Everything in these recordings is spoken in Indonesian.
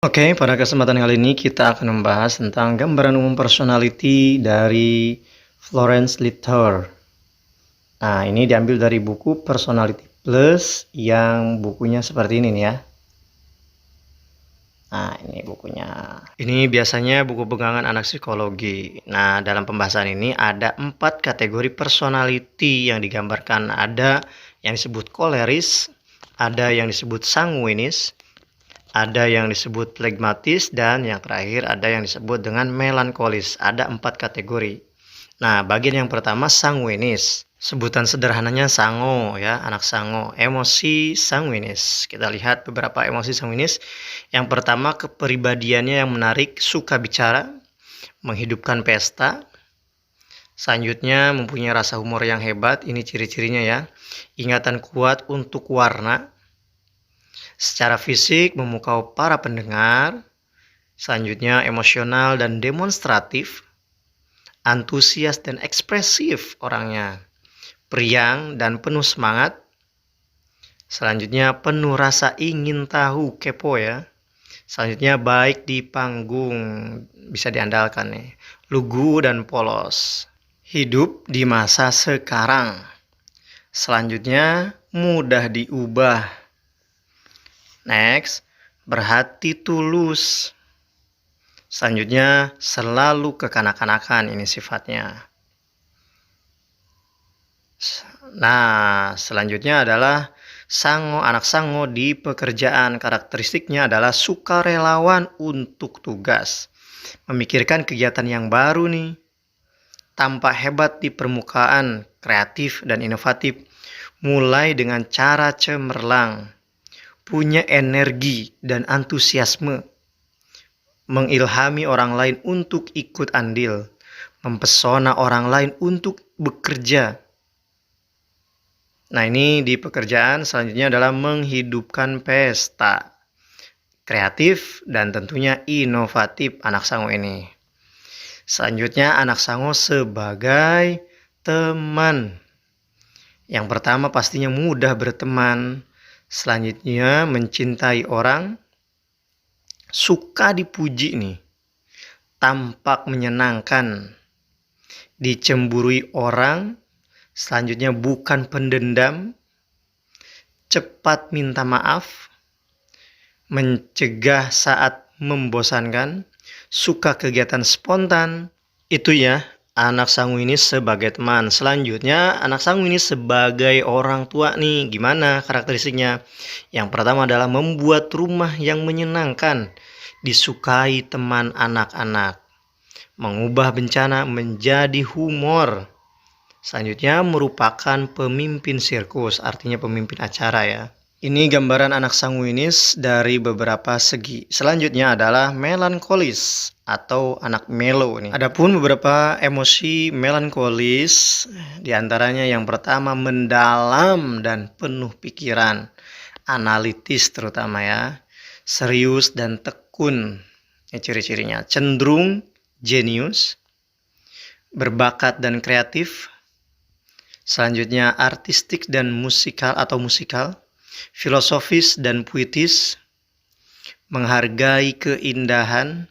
Oke, pada kesempatan kali ini kita akan membahas tentang gambaran umum personality dari Florence Littler. Nah, ini diambil dari buku Personality Plus yang bukunya seperti ini nih ya. Nah, ini bukunya. Ini biasanya buku pegangan anak psikologi. Nah, dalam pembahasan ini ada 4 kategori personality yang digambarkan. Ada yang disebut koleris, ada yang disebut sanguinis, ada yang disebut flegmatis, dan yang terakhir ada yang disebut dengan melankolis. Ada 4 kategori. Nah, bagian yang pertama sanguinis. Sebutan sederhananya sango ya, anak sango. Emosi sanguinis. Kita lihat beberapa emosi sanguinis. Yang pertama, kepribadiannya yang menarik, suka bicara, menghidupkan pesta. Selanjutnya, mempunyai rasa humor yang hebat. Ini ciri-cirinya ya. Ingatan kuat untuk warna. Secara fisik memukau para pendengar. Selanjutnya emosional dan demonstratif. Antusias dan ekspresif orangnya. Periang dan penuh semangat. Selanjutnya penuh rasa ingin tahu, kepo ya. Selanjutnya baik di panggung, bisa diandalkan nih. Lugu dan polos. Hidup di masa sekarang. Selanjutnya mudah diubah. Next, berhati tulus. Selanjutnya selalu kekanak-kanakan, ini sifatnya. Nah, selanjutnya adalah sango, anak sango di pekerjaan. Karakteristiknya adalah sukarelawan untuk tugas. Memikirkan kegiatan yang baru nih. Tampak hebat di permukaan, kreatif dan inovatif. Mulai dengan cara cemerlang. Punya energi dan antusiasme. Mengilhami orang lain untuk ikut andil. Mempesona orang lain untuk bekerja. Nah, ini di pekerjaan. Selanjutnya adalah menghidupkan pesta. Kreatif dan tentunya inovatif anak sango ini. Selanjutnya anak sango sebagai teman. Yang pertama pastinya mudah berteman. Selanjutnya mencintai orang. Suka dipuji nih. Tampak menyenangkan. Dicemburui orang. Selanjutnya bukan pendendam, cepat minta maaf, mencegah saat membosankan, suka kegiatan spontan. Itu ya, anak sangu ini sebagai teman. Selanjutnya, anak sangu ini sebagai orang tua nih. Gimana karakteristiknya? Yang pertama adalah membuat rumah yang menyenangkan, disukai teman anak-anak, mengubah bencana menjadi humor. Selanjutnya merupakan pemimpin sirkus, artinya pemimpin acara ya. Ini gambaran anak sanguinis dari beberapa segi. Selanjutnya adalah melankolis atau anak melo nih. Adapun beberapa emosi melankolis, diantaranya yang pertama mendalam dan penuh pikiran, analitis terutama ya, serius dan tekun. Ini ciri-cirinya. Cenderung jenius, berbakat dan kreatif. Selanjutnya artistik dan musikal atau musikal, filosofis dan puitis, menghargai keindahan,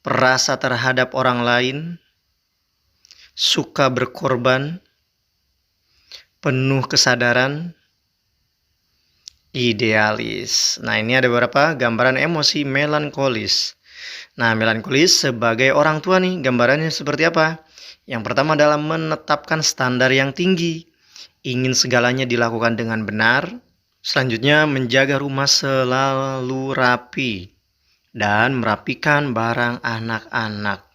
perasa terhadap orang lain, suka berkorban, penuh kesadaran, idealis. Nah, ini ada beberapa gambaran emosi melankolis. Nah, melankolis sebagai orang tua nih, gambarannya seperti apa? Yang pertama adalah menetapkan standar yang tinggi. Ingin segalanya dilakukan dengan benar. Selanjutnya menjaga rumah selalu rapi. Dan merapikan barang anak-anak.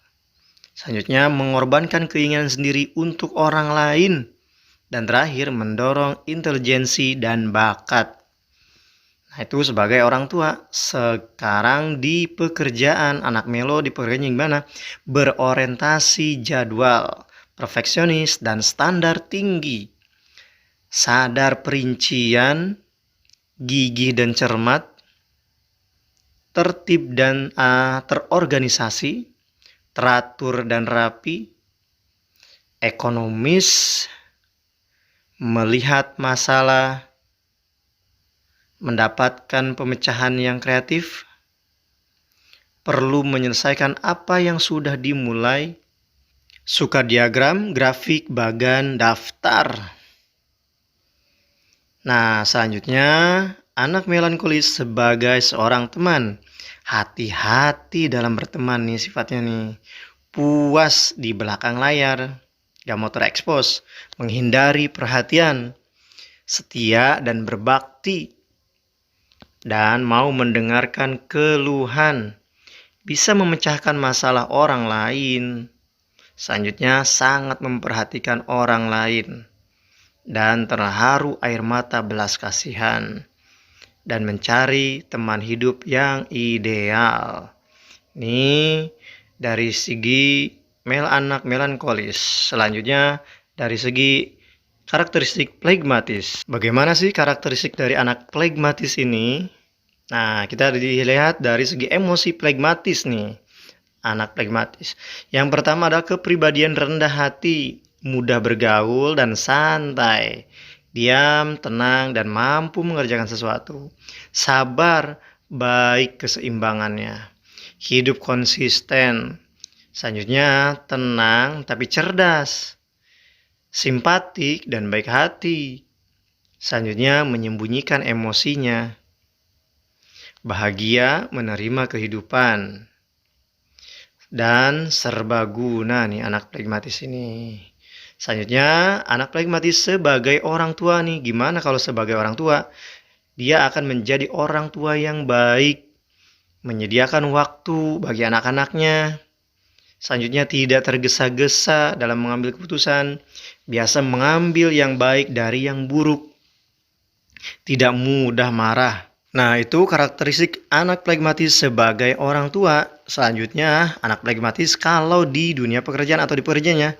Selanjutnya mengorbankan keinginan sendiri untuk orang lain. Dan terakhir mendorong intelijensi dan bakat. Nah, itu sebagai orang tua. Sekarang di pekerjaan, anak melo di pekerjaan gimana? Berorientasi jadwal, perfeksionis, dan standar tinggi. Sadar perincian, gigih dan cermat, tertib dan terorganisasi, teratur dan rapi, ekonomis, melihat masalah, mendapatkan pemecahan yang kreatif, perlu menyelesaikan apa yang sudah dimulai, suka diagram, grafik, bagan, daftar. Nah, selanjutnya, anak melankolis sebagai seorang teman. Hati-hati dalam berteman nih sifatnya nih. Puas di belakang layar, gak mau terekspos, menghindari perhatian, setia dan berbakti, dan mau mendengarkan keluhan, bisa memecahkan masalah orang lain. Selanjutnya, sangat memperhatikan orang lain dan terharu air mata belas kasihan, dan mencari teman hidup yang ideal. Ini dari segi anak melankolis. Selanjutnya dari segi karakteristik flegmatis. Bagaimana sih karakteristik dari anak flegmatis ini? Nah, kita dilihat dari segi emosi flegmatis nih. Anak flegmatis. Yang pertama adalah kepribadian rendah hati, mudah bergaul dan santai, diam, tenang, dan mampu mengerjakan sesuatu. Sabar, baik keseimbangannya. Hidup konsisten. Selanjutnya, tenang tapi cerdas. Simpatik dan baik hati. Selanjutnya, menyembunyikan emosinya. Bahagia menerima kehidupan. Dan serbaguna nih anak flegmatis ini. Selanjutnya, anak flegmatis sebagai orang tua nih. Gimana kalau sebagai orang tua? Dia akan menjadi orang tua yang baik, menyediakan waktu bagi anak-anaknya. Selanjutnya, tidak tergesa-gesa dalam mengambil keputusan, biasa mengambil yang baik dari yang buruk, tidak mudah marah. Nah, itu karakteristik anak flegmatis sebagai orang tua. Selanjutnya, anak flegmatis kalau di dunia pekerjaan atau di pekerjaannya,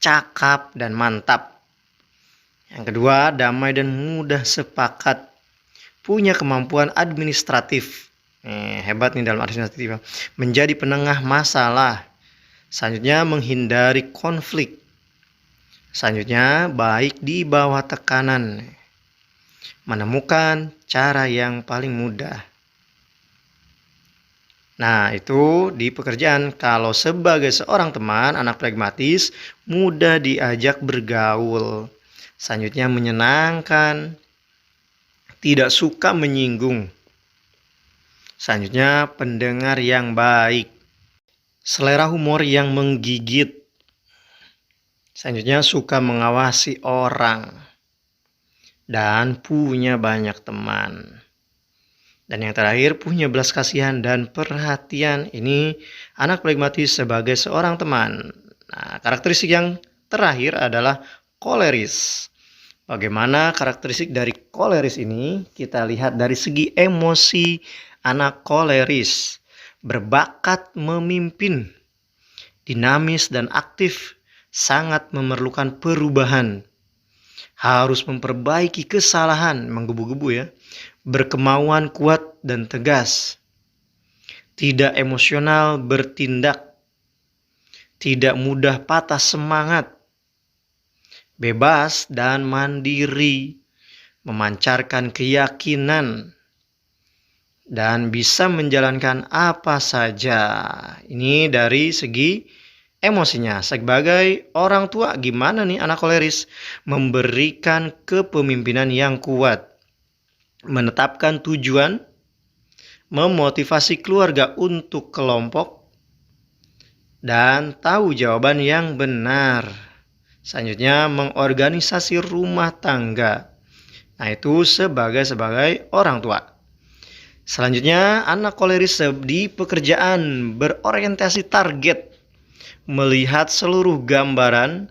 cakap dan mantap. Yang kedua, damai dan mudah sepakat. Punya kemampuan administratif. Hebat nih dalam administratif. Menjadi penengah masalah. Selanjutnya, menghindari konflik. Selanjutnya, baik di bawah tekanan. Menemukan cara yang paling mudah. Nah, itu di pekerjaan. Kalau sebagai seorang teman, anak flegmatis mudah diajak bergaul. Selanjutnya, menyenangkan, tidak suka menyinggung. Selanjutnya, pendengar yang baik, selera humor yang menggigit. Selanjutnya, suka mengawasi orang dan punya banyak teman. Dan yang terakhir, punya belas kasihan dan perhatian. Ini anak flegmatis sebagai seorang teman. Nah, karakteristik yang terakhir adalah koleris. Bagaimana karakteristik dari koleris ini? Kita lihat dari segi emosi anak koleris. Berbakat memimpin, dinamis dan aktif, sangat memerlukan perubahan. Harus memperbaiki kesalahan, menggebu-gebu ya. Berkemauan kuat dan tegas. Tidak emosional bertindak. Tidak mudah patah semangat. Bebas dan mandiri. Memancarkan keyakinan. Dan bisa menjalankan apa saja. Ini dari segi emosinya. Sebagai orang tua, gimana nih anak koleris? Memberikan kepemimpinan yang kuat, menetapkan tujuan, memotivasi keluarga untuk kelompok, dan tahu jawaban yang benar. Selanjutnya, mengorganisasi rumah tangga. Nah, itu sebagai orang tua. Selanjutnya, anak koleris di pekerjaan berorientasi target, melihat seluruh gambaran,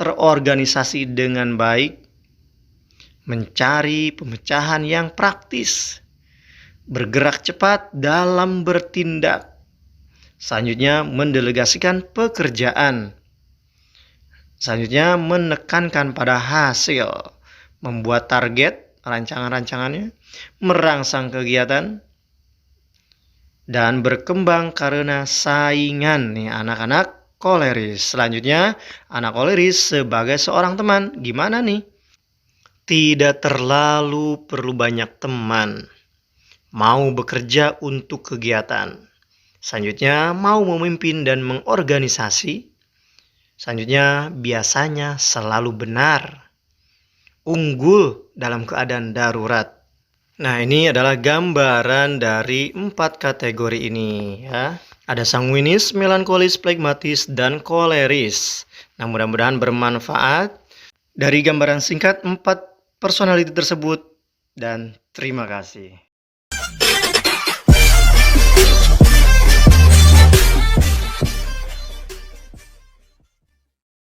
terorganisasi dengan baik, mencari pemecahan yang praktis, bergerak cepat dalam bertindak. Selanjutnya, mendelegasikan pekerjaan. Selanjutnya, menekankan pada hasil, membuat target, rancangan-rancangannya, merangsang kegiatan, dan berkembang karena saingan nih anak-anak koleris. Selanjutnya, anak koleris sebagai seorang teman. Gimana nih? Tidak terlalu perlu banyak teman. Mau bekerja untuk kegiatan. Selanjutnya, mau memimpin dan mengorganisasi. Selanjutnya, biasanya selalu benar. Unggul dalam keadaan darurat. Nah, ini adalah gambaran dari 4 kategori ini ya. Ada sanguinis, melankolis, flegmatis, dan koleris. Nah, mudah-mudahan bermanfaat dari gambaran singkat 4 personality tersebut. Dan terima kasih.